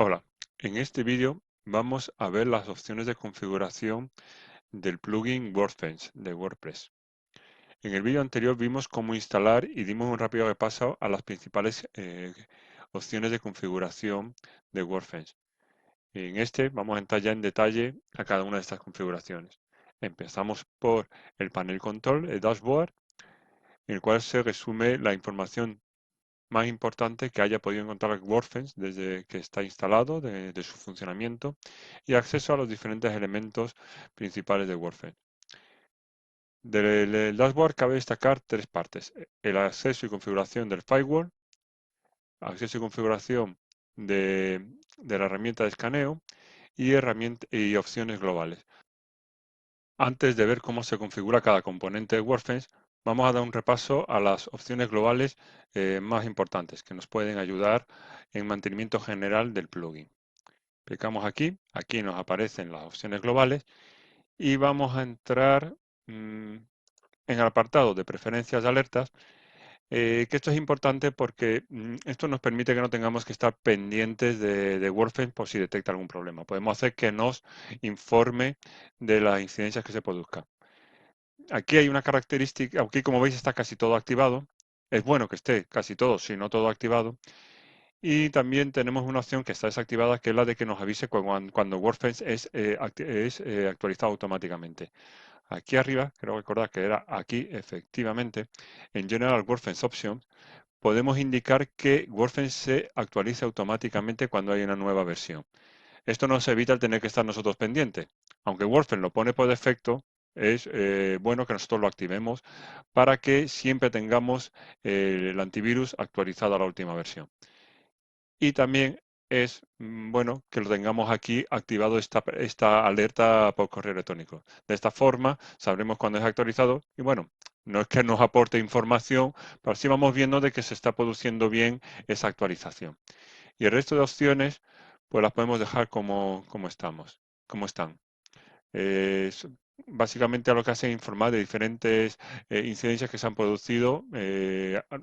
Hola, en este vídeo vamos a ver las opciones de configuración del plugin Workbench de WordPress. En el vídeo anterior vimos cómo instalar y dimos un rápido repaso a las principales opciones de configuración de Workbench. En este vamos a entrar ya en detalle a cada una de estas configuraciones. Empezamos por el panel control, el dashboard, en el cual se resume la información más importante que haya podido encontrar Workbench desde que está instalado, de su funcionamiento y acceso a los diferentes elementos principales de Workbench. Del dashboard cabe destacar tres partes: el acceso y configuración del firewall, acceso y configuración de la herramienta de escaneo y opciones globales. Antes de ver cómo se configura cada componente de Workbench, vamos a dar un repaso a las opciones globales más importantes que nos pueden ayudar en mantenimiento general del plugin. Clicamos aquí nos aparecen las opciones globales y vamos a entrar en el apartado de preferencias de alertas, que esto es importante porque esto nos permite que no tengamos que estar pendientes de Workbench por si detecta algún problema. Podemos hacer que nos informe de las incidencias que se produzcan. Aquí hay una característica, aquí como veis está casi todo activado. Es bueno que esté casi todo, si no todo activado. Y también tenemos una opción que está desactivada, que es la de que nos avise cuando Workbench es actualizado automáticamente. Aquí arriba, creo recordar que era aquí, efectivamente, en General Workbench Options, podemos indicar que Workbench se actualice automáticamente cuando hay una nueva versión. Esto nos evita el tener que estar nosotros pendientes. Aunque Workbench lo pone por defecto, es bueno que nosotros lo activemos para que siempre tengamos el antivirus actualizado a la última versión. Y también es bueno que lo tengamos aquí activado esta alerta por correo electrónico. De esta forma sabremos cuándo es actualizado y bueno, no es que nos aporte información, pero sí vamos viendo de que se está produciendo bien esa actualización. Y el resto de opciones pues las podemos dejar como están. Básicamente lo que hace es informar de diferentes incidencias que se han producido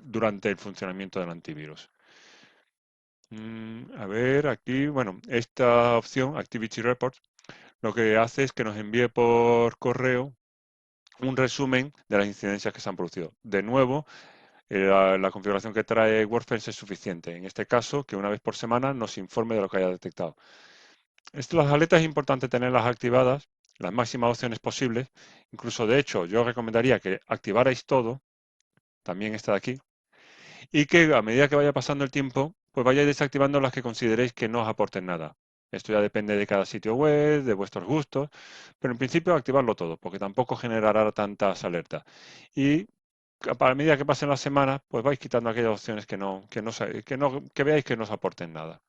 durante el funcionamiento del antivirus. A ver, aquí, bueno, esta opción, Activity Reports, lo que hace es que nos envíe por correo un resumen de las incidencias que se han producido. De nuevo, la configuración que trae WordPress es suficiente. En este caso, que una vez por semana nos informe de lo que haya detectado. Las aletas es importante tenerlas activadas, las máximas opciones posibles. Incluso, de hecho, yo recomendaría que activarais todo, también esta de aquí, y que a medida que vaya pasando el tiempo, pues vayáis desactivando las que consideréis que no os aporten nada. Esto ya depende de cada sitio web, de vuestros gustos, pero en principio activarlo todo, porque tampoco generará tantas alertas. Y a medida que pasen las semanas, pues vais quitando aquellas opciones que veáis que no os aporten nada.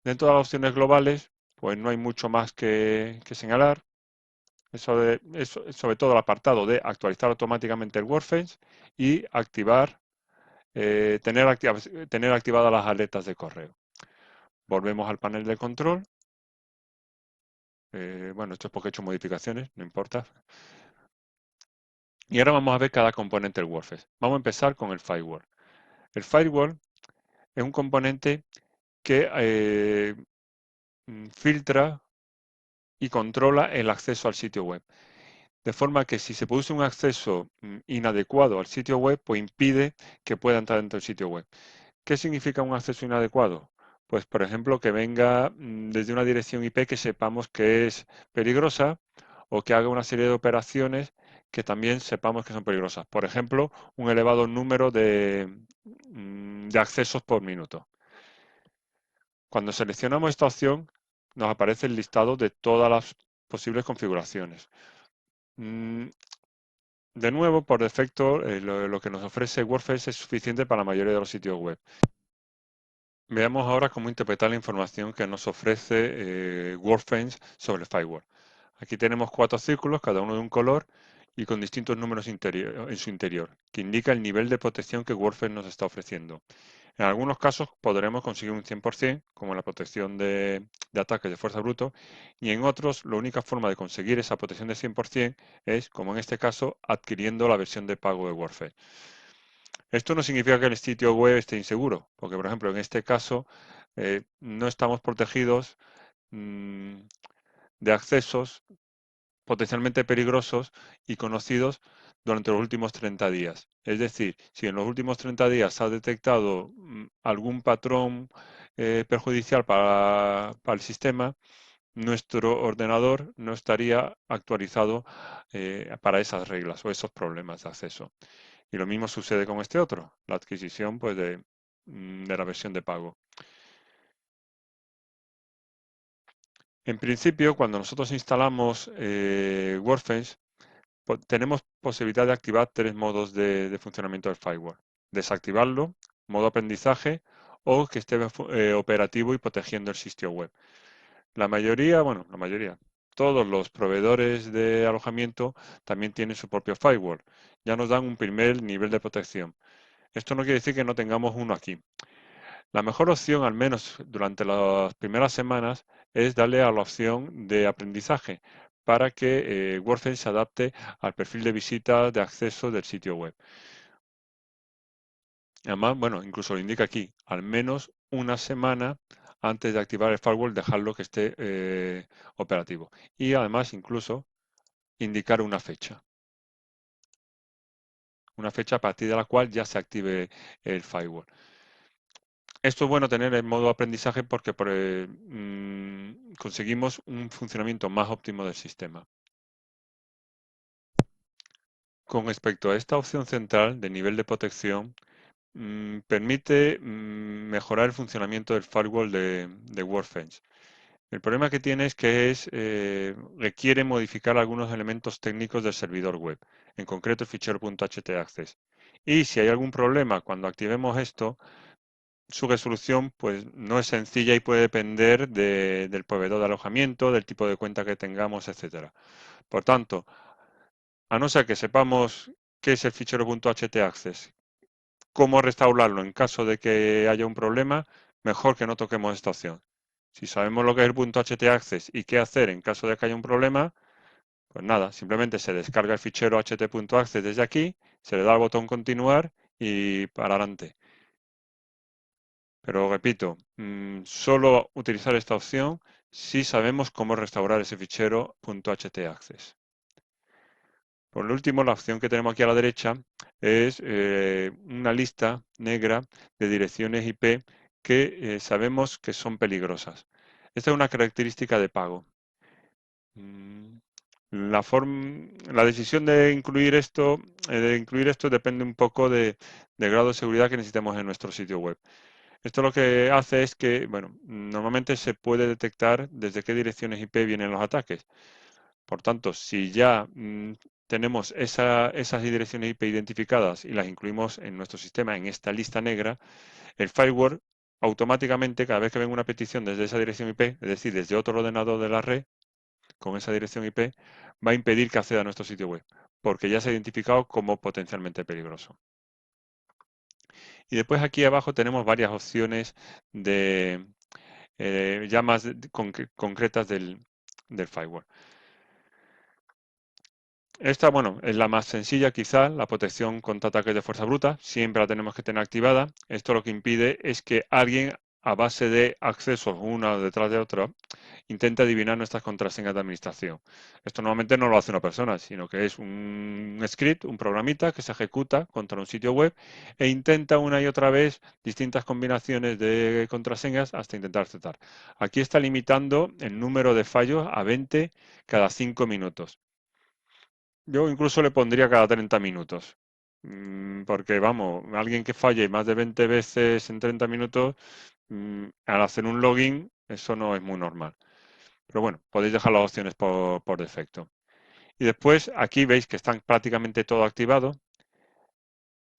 Dentro de las opciones globales, pues no hay mucho más que señalar. Eso, sobre todo el apartado de actualizar automáticamente el Workbench y tener activadas las alertas de correo. Volvemos al panel de control. Bueno, esto es porque he hecho modificaciones, no importa. Y ahora vamos a ver cada componente del Workbench. Vamos a empezar con el firewall. El firewall es un componente que filtra y controla el acceso al sitio web. De forma que si se produce un acceso inadecuado al sitio web, pues impide que pueda entrar dentro del sitio web. ¿Qué significa un acceso inadecuado? Pues, por ejemplo, que venga desde una dirección IP que sepamos que es peligrosa o que haga una serie de operaciones que también sepamos que son peligrosas. Por ejemplo, un elevado número de accesos por minuto. Cuando seleccionamos esta opción, nos aparece el listado de todas las posibles configuraciones. De nuevo, por defecto, lo que nos ofrece WordPress es suficiente para la mayoría de los sitios web. Veamos ahora cómo interpretar la información que nos ofrece WordPress sobre el firewall. Aquí tenemos 4 círculos, cada uno de un color y con distintos números en su interior, que indica el nivel de protección que WordPress nos está ofreciendo. En algunos casos podremos conseguir un 100%, como la protección de ataques de fuerza bruto, y en otros la única forma de conseguir esa protección de 100% es, como en este caso, adquiriendo la versión de pago de WordPress. Esto no significa que el sitio web esté inseguro, porque por ejemplo en este caso no estamos protegidos de accesos potencialmente peligrosos y conocidos durante los últimos 30 días. Es decir, si en los últimos 30 días se ha detectado algún patrón perjudicial para el sistema, nuestro ordenador no estaría actualizado para esas reglas o esos problemas de acceso. Y lo mismo sucede con este otro, la adquisición pues, de la versión de pago. En principio, cuando nosotros instalamos Workbench, tenemos posibilidad de activar tres modos de funcionamiento del firewall. Desactivarlo, modo aprendizaje o que esté operativo y protegiendo el sitio web. Todos los proveedores de alojamiento también tienen su propio firewall. Ya nos dan un primer nivel de protección. Esto no quiere decir que no tengamos uno aquí. La mejor opción, al menos durante las primeras semanas, es darle a la opción de aprendizaje para que WordPress se adapte al perfil de visita de acceso del sitio web. Además, bueno, incluso lo indica aquí, al menos una semana antes de activar el firewall, dejarlo que esté operativo. Y además, incluso, indicar una fecha a partir de la cual ya se active el firewall. Esto es bueno tener en modo aprendizaje porque conseguimos un funcionamiento más óptimo del sistema. Con respecto a esta opción central de nivel de protección, permite mejorar el funcionamiento del firewall de Workbench. El problema que tiene es que requiere modificar algunos elementos técnicos del servidor web, en concreto el fichero .htaccess. Y si hay algún problema cuando activemos esto, su resolución pues no es sencilla y puede depender del proveedor de alojamiento, del tipo de cuenta que tengamos, etcétera. Por tanto, a no ser que sepamos qué es el fichero .htaccess, cómo restaurarlo en caso de que haya un problema, mejor que no toquemos esta opción. Si sabemos lo que es el .htaccess y qué hacer en caso de que haya un problema, pues nada, simplemente se descarga el fichero ht.access desde aquí, se le da al botón continuar y para adelante. Pero repito, solo utilizar esta opción si sabemos cómo restaurar ese fichero .htaccess. Por último, la opción que tenemos aquí a la derecha es una lista negra de direcciones IP que sabemos que son peligrosas. Esta es una característica de pago. La decisión de incluir esto depende un poco del grado de seguridad que necesitemos en nuestro sitio web. Esto lo que hace es que, bueno, normalmente se puede detectar desde qué direcciones IP vienen los ataques. Por tanto, si ya tenemos esas direcciones IP identificadas y las incluimos en nuestro sistema, en esta lista negra, el firewall automáticamente, cada vez que venga una petición desde esa dirección IP, es decir, desde otro ordenador de la red, con esa dirección IP, va a impedir que acceda a nuestro sitio web, porque ya se ha identificado como potencialmente peligroso. Y después aquí abajo tenemos varias opciones ya más concretas del firewall. Esta, bueno, es la más sencilla quizá, la protección contra ataques de fuerza bruta, siempre la tenemos que tener activada. Esto lo que impide es que alguien, a base de accesos una detrás de otra, intente adivinar nuestras contraseñas de administración. Esto normalmente no lo hace una persona, sino que es un script, un programita que se ejecuta contra un sitio web e intenta una y otra vez distintas combinaciones de contraseñas hasta intentar aceptar. Aquí está limitando el número de fallos a 20 cada 5 minutos. Yo incluso le pondría cada 30 minutos. Porque, vamos, alguien que falle más de 20 veces en 30 minutos, al hacer un login, eso no es muy normal. Pero bueno, podéis dejar las opciones por defecto. Y después, aquí veis que están prácticamente todo activado.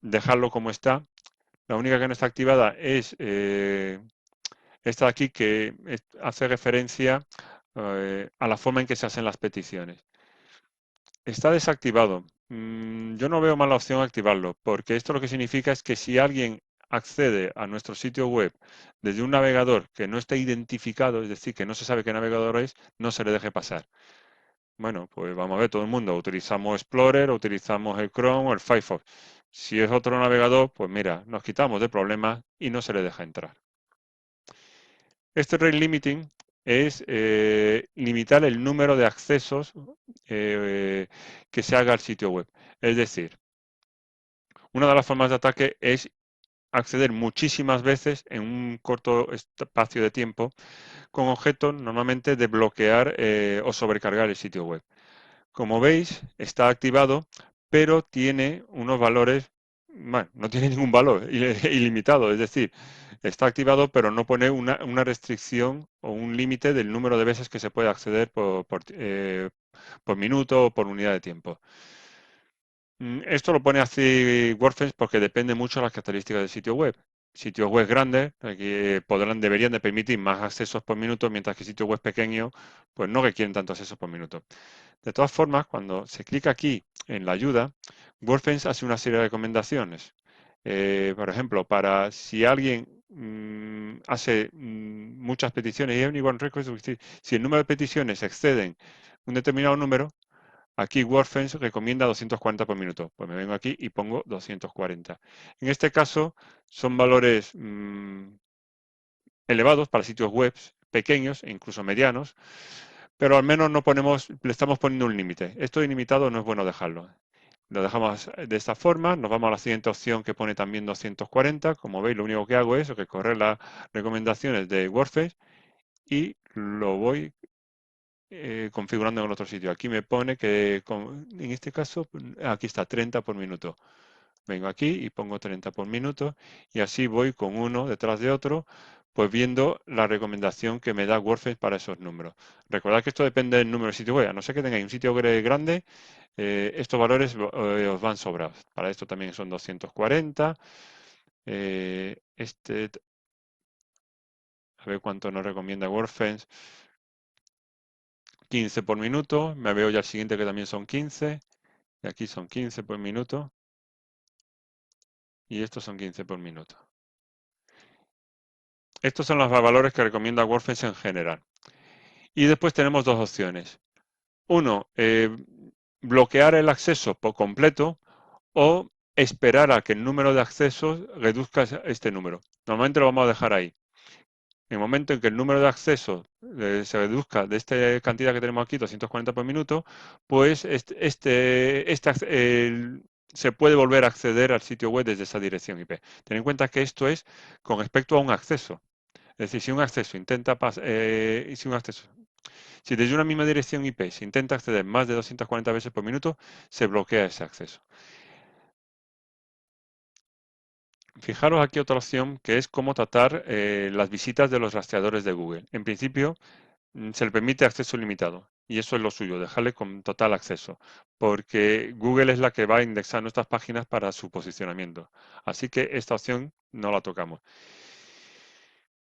Dejarlo como está. La única que no está activada es esta de aquí, que hace referencia a la forma en que se hacen las peticiones. Está desactivado. Yo no veo mala opción activarlo, porque esto lo que significa es que si alguien accede a nuestro sitio web desde un navegador que no esté identificado, es decir, que no se sabe qué navegador es, no se le deje pasar. Bueno, pues vamos a ver, todo el mundo utilizamos Explorer, utilizamos el Chrome o el Firefox. Si es otro navegador, pues mira, nos quitamos de problemas y no se le deja entrar. Este rate limiting es limitar el número de accesos que se haga al sitio web. Es decir, una de las formas de ataque es acceder muchísimas veces en un corto espacio de tiempo con objeto normalmente de bloquear o sobrecargar el sitio web. Como veis, está activado, pero tiene unos valores, bueno, no tiene ningún valor, ilimitado, es decir, está activado, pero no pone una restricción o un límite del número de veces que se puede acceder por minuto o por unidad de tiempo. Esto lo pone así WordFence porque depende mucho de las características del sitio web. Sitios web grandes que deberían de permitir más accesos por minuto, mientras que sitios web pequeños pues no requieren tanto acceso por minuto. De todas formas, cuando se clica aquí en la ayuda, WordFence hace una serie de recomendaciones. Por ejemplo, para si alguien hace muchas peticiones y anyone request, si el número de peticiones exceden un determinado número, aquí WordFence recomienda 240 por minuto. Pues me vengo aquí y pongo 240. En este caso son valores elevados para sitios web pequeños e incluso medianos, pero al menos no le estamos poniendo un límite. Esto ilimitado no es bueno dejarlo. Lo dejamos de esta forma, nos vamos a la siguiente opción que pone también 240. Como veis, lo único que hago es recorrer las recomendaciones de WordFence y lo voy configurando en el otro sitio. Aquí me pone que en este caso, aquí está 30 por minuto. Vengo aquí y pongo 30 por minuto y así voy con uno detrás de otro, pues viendo la recomendación que me da WordPress para esos números. Recordad que esto depende del número de sitio web. A no ser que tengáis un sitio grande, estos valores os van sobrados. Para esto también son 240. A ver cuánto nos recomienda WordPress. 15 por minuto. Me veo ya el siguiente que también son 15. Y aquí son 15 por minuto. Y estos son 15 por minuto. Estos son los valores que recomienda WordPress en general. Y después tenemos dos opciones. Uno, bloquear el acceso por completo o esperar a que el número de accesos reduzca este número. Normalmente lo vamos a dejar ahí. En el momento en que el número de accesos se reduzca de esta cantidad que tenemos aquí, 240 por minuto, pues se puede volver a acceder al sitio web desde esa dirección IP. Ten en cuenta que esto es con respecto a un acceso. Es decir, si un acceso intenta si desde una misma dirección IP se intenta acceder más de 240 veces por minuto, se bloquea ese acceso. Fijaros aquí otra opción que es cómo tratar las visitas de los rastreadores de Google. En principio, se le permite acceso limitado y eso es lo suyo, dejarle con total acceso, porque Google es la que va a indexar nuestras páginas para su posicionamiento. Así que esta opción no la tocamos.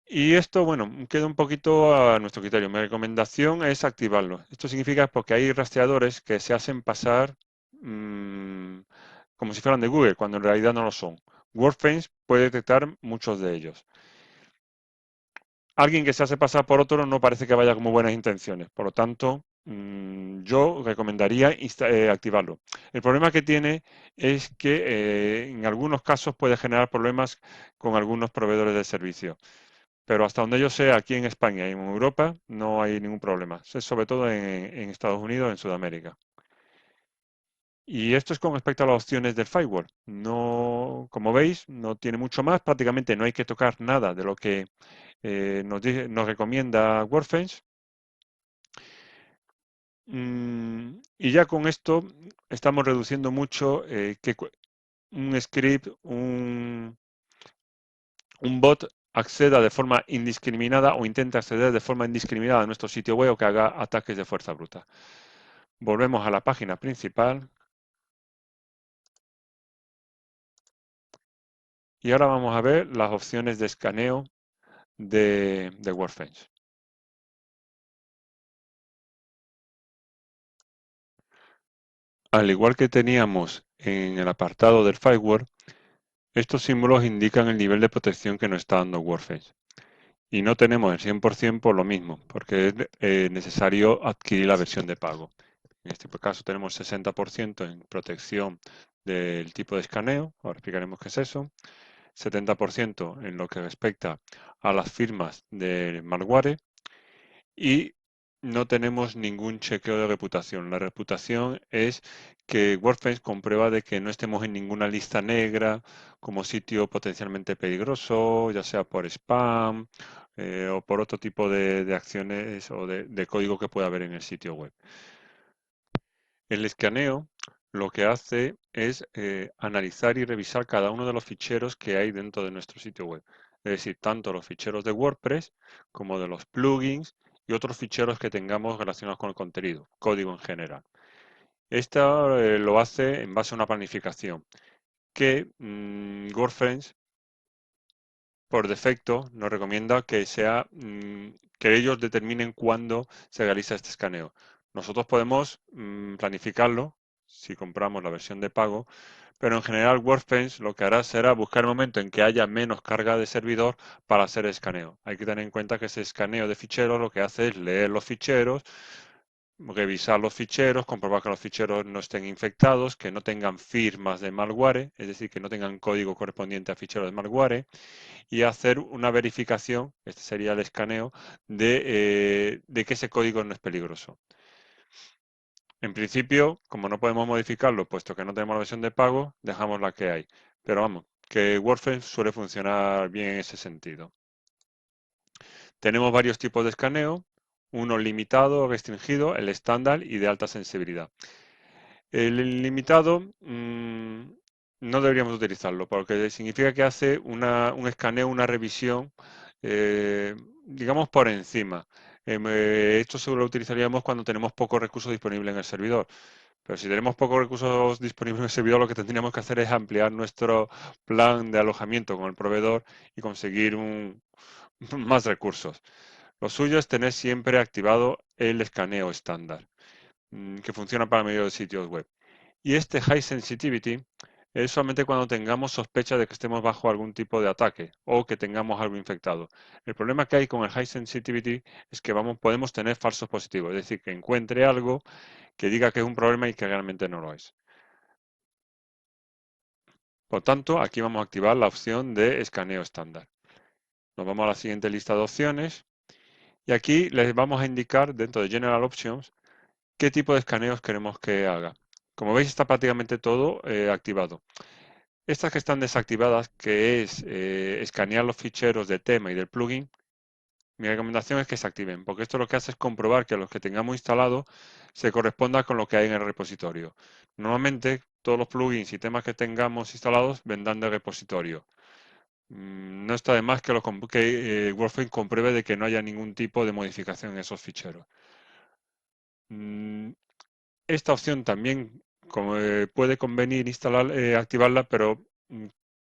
Y esto, bueno, queda un poquito a nuestro criterio. Mi recomendación es activarlo. Esto significa porque hay rastreadores que se hacen pasar como si fueran de Google, cuando en realidad no lo son. WordFence puede detectar muchos de ellos. Alguien que se hace pasar por otro no parece que vaya con muy buenas intenciones. Por lo tanto, yo recomendaría activarlo. El problema que tiene es que en algunos casos puede generar problemas con algunos proveedores de servicio. Pero hasta donde yo sé, aquí en España y en Europa no hay ningún problema. Es sobre todo en Estados Unidos, en Sudamérica. Y esto es con respecto a las opciones del firewall. No, como veis, no tiene mucho más. Prácticamente no hay que tocar nada de lo que nos recomienda WordFence. Y ya con esto estamos reduciendo mucho que un script, un bot acceda de forma indiscriminada o intenta acceder de forma indiscriminada a nuestro sitio web o que haga ataques de fuerza bruta. Volvemos a la página principal y ahora vamos a ver las opciones de escaneo de WordFence. Al igual que teníamos en el apartado del firewall, estos símbolos indican el nivel de protección que nos está dando WordFence. Y no tenemos el 100% por lo mismo, porque es necesario adquirir la versión de pago. En este caso tenemos 60% en protección del tipo de escaneo, ahora explicaremos qué es eso. 70% en lo que respecta a las firmas de malware y no tenemos ningún chequeo de reputación. La reputación es que WordFence comprueba de que no estemos en ninguna lista negra como sitio potencialmente peligroso, ya sea por spam o por otro tipo de acciones o de código que pueda haber en el sitio web. El escaneo lo que hace es analizar y revisar cada uno de los ficheros que hay dentro de nuestro sitio web. Es decir, tanto los ficheros de WordPress como de los plugins y otros ficheros que tengamos relacionados con el contenido, código en general. Esto lo hace en base a una planificación que WordPress por defecto nos recomienda que sea que ellos determinen cuándo se realiza este escaneo. Nosotros podemos planificarlo si compramos la versión de pago, pero en general WordPress lo que hará será buscar el momento en que haya menos carga de servidor para hacer escaneo. Hay que tener en cuenta que ese escaneo de ficheros lo que hace es leer los ficheros, revisar los ficheros, comprobar que los ficheros no estén infectados, que no tengan firmas de malware, es decir, que no tengan código correspondiente a ficheros de malware, y hacer una verificación, este sería el escaneo, de que ese código no es peligroso. En principio, como no podemos modificarlo, puesto que no tenemos la versión de pago, dejamos la que hay. Pero vamos, que WordPress suele funcionar bien en ese sentido. Tenemos varios tipos de escaneo, uno limitado, restringido, el estándar y de alta sensibilidad. El limitado no deberíamos utilizarlo porque significa que hace un escaneo, una revisión, digamos por encima. Esto solo lo utilizaríamos cuando tenemos pocos recursos disponibles en el servidor. Pero si tenemos pocos recursos disponibles en el servidor, lo que tendríamos que hacer es ampliar nuestro plan de alojamiento con el proveedor y conseguir más recursos. Lo suyo es tener siempre activado el escaneo estándar, que funciona para medio de sitios web. Y este High Sensitivity es solamente cuando tengamos sospecha de que estemos bajo algún tipo de ataque o que tengamos algo infectado. El problema que hay con el High Sensitivity es que podemos tener falsos positivos, es decir, que encuentre algo que diga que es un problema y que realmente no lo es. Por tanto, aquí vamos a activar la opción de escaneo estándar. Nos vamos a la siguiente lista de opciones y aquí les vamos a indicar dentro de General Options qué tipo de escaneos queremos que haga. Como veis, está prácticamente todo activado. Estas que están desactivadas, que es escanear los ficheros de tema y del plugin, mi recomendación es que se activen, porque esto lo que hace es comprobar que los que tengamos instalados se correspondan con lo que hay en el repositorio. Normalmente, todos los plugins y temas que tengamos instalados vendrán del repositorio. No está de más que, WordFrame compruebe de que no haya ningún tipo de modificación en esos ficheros. Mm, Esta opción también puede convenir activarla, pero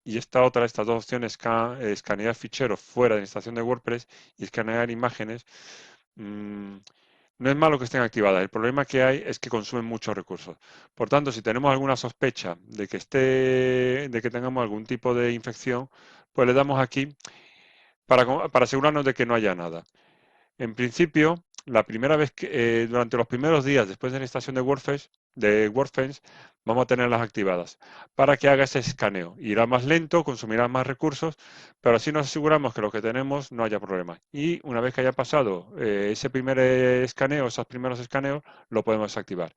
y esta otra, estas dos opciones, escanear ficheros fuera de la instalación de WordPress y escanear imágenes, mm, no es malo que estén activadas. El problema que hay es que consumen muchos recursos. Por tanto, si tenemos alguna sospecha de que tengamos algún tipo de infección, pues le damos aquí para asegurarnos de que no haya nada. En principio, la primera vez durante los primeros días después de la instalación de WordFence, vamos a tenerlas activadas para que haga ese escaneo. Irá más lento, consumirá más recursos, pero así nos aseguramos que lo que tenemos no haya problema. Y una vez que haya pasado ese primer escaneo, esos primeros escaneos, lo podemos activar.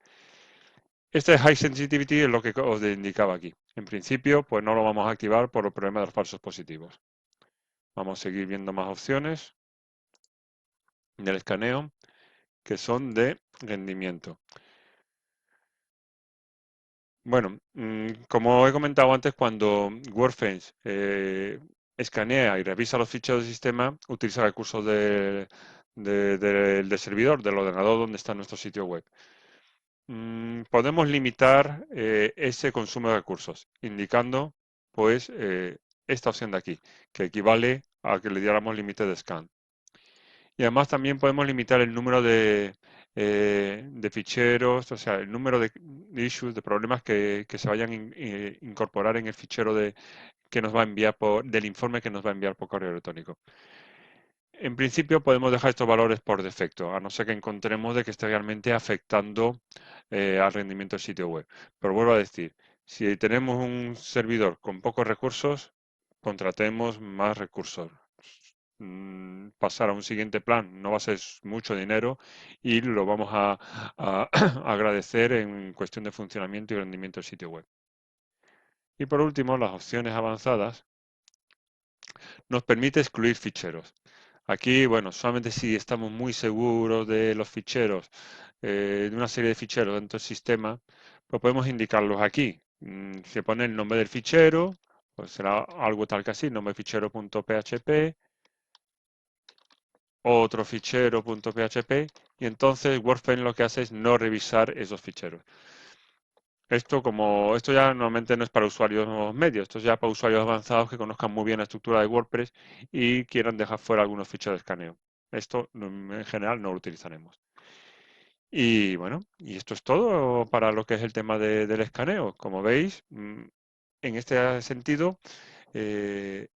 Este High Sensitivity es lo que os indicaba aquí. En principio, pues no lo vamos a activar por el problema de los falsos positivos. Vamos a seguir viendo más opciones del escaneo, que son de rendimiento. Bueno, como he comentado antes, cuando WordFence escanea y revisa los ficheros del sistema, utiliza recursos del servidor, del ordenador donde está nuestro sitio web. Podemos limitar ese consumo de recursos, indicando pues esta opción de aquí, que equivale a que le diéramos límite de scan. Y además también podemos limitar el número de ficheros, o sea, el número de issues, de problemas que se vayan a incorporar en el fichero que nos va a enviar del informe que nos va a enviar por correo electrónico. En principio podemos dejar estos valores por defecto, a no ser que encontremos de que esté realmente afectando al rendimiento del sitio web. Pero vuelvo a decir, si tenemos un servidor con pocos recursos, contratemos más recursos. Pasar a un siguiente plan no va a ser mucho dinero y lo vamos a agradecer en cuestión de funcionamiento y rendimiento del sitio web. Y por último, las opciones avanzadas nos permite excluir ficheros. Aquí, bueno, solamente si estamos muy seguros de los ficheros, de una serie de ficheros dentro del sistema, pues podemos indicarlos aquí. Se pone el nombre del fichero, pues será algo tal que así, nombre fichero.php, otro fichero.php, y entonces WordFence lo que hace es no revisar esos ficheros. Esto ya normalmente no es para usuarios medios, esto es ya para usuarios avanzados que conozcan muy bien la estructura de WordPress y quieran dejar fuera algunos ficheros de escaneo. Esto en general no lo utilizaremos. Y bueno, y esto es todo para lo que es el tema del escaneo. Como veis, en este sentido, eh,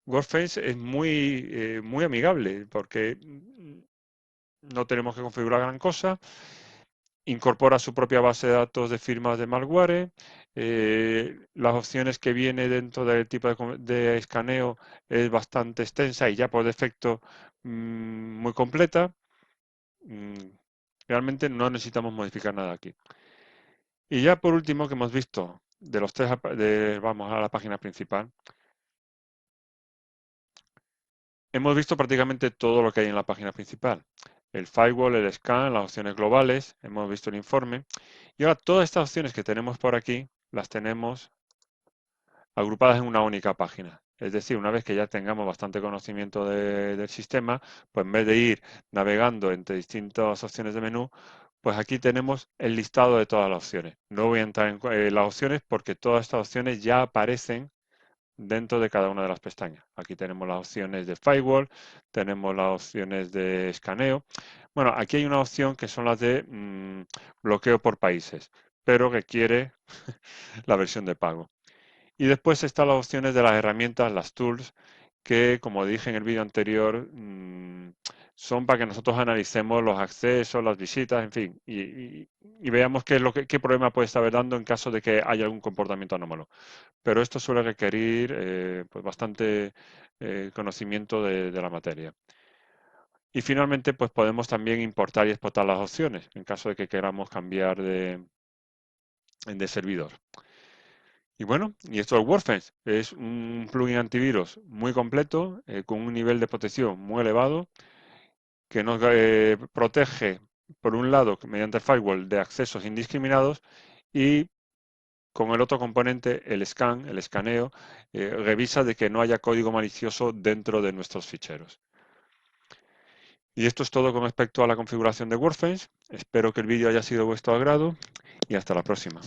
WordFence es muy amigable porque no tenemos que configurar gran cosa, incorpora su propia base de datos de firmas de malware, las opciones que viene dentro del tipo de escaneo es bastante extensa y ya por defecto muy completa. Mm, Realmente no necesitamos modificar nada aquí. Y ya por último que hemos visto de los tres, vamos a la página principal, hemos visto prácticamente todo lo que hay en la página principal. El firewall, el scan, las opciones globales, hemos visto el informe. Y ahora todas estas opciones que tenemos por aquí las tenemos agrupadas en una única página. Es decir, una vez que ya tengamos bastante conocimiento del sistema, pues en vez de ir navegando entre distintas opciones de menú, pues aquí tenemos el listado de todas las opciones. No voy a entrar en las opciones porque todas estas opciones ya aparecen dentro de cada una de las pestañas. Aquí tenemos las opciones de firewall, tenemos las opciones de escaneo. Bueno, aquí hay una opción que son las de bloqueo por países, pero que quiere la versión de pago. Y después están las opciones de las herramientas, las tools, que como dije en el vídeo anterior, son para que nosotros analicemos los accesos, las visitas, en fin, y veamos qué es qué problema puede estar dando en caso de que haya algún comportamiento anómalo. Pero esto suele requerir pues bastante conocimiento de la materia. Y finalmente, pues podemos también importar y exportar las opciones en caso de que queramos cambiar de servidor. Y bueno, y esto es WordFence. Es un plugin antivirus muy completo, con un nivel de protección muy elevado, que nos protege, por un lado, mediante el firewall, de accesos indiscriminados y con el otro componente, el scan, el escaneo, revisa de que no haya código malicioso dentro de nuestros ficheros. Y esto es todo con respecto a la configuración de WordFence. Espero que el vídeo haya sido de vuestro agrado y hasta la próxima.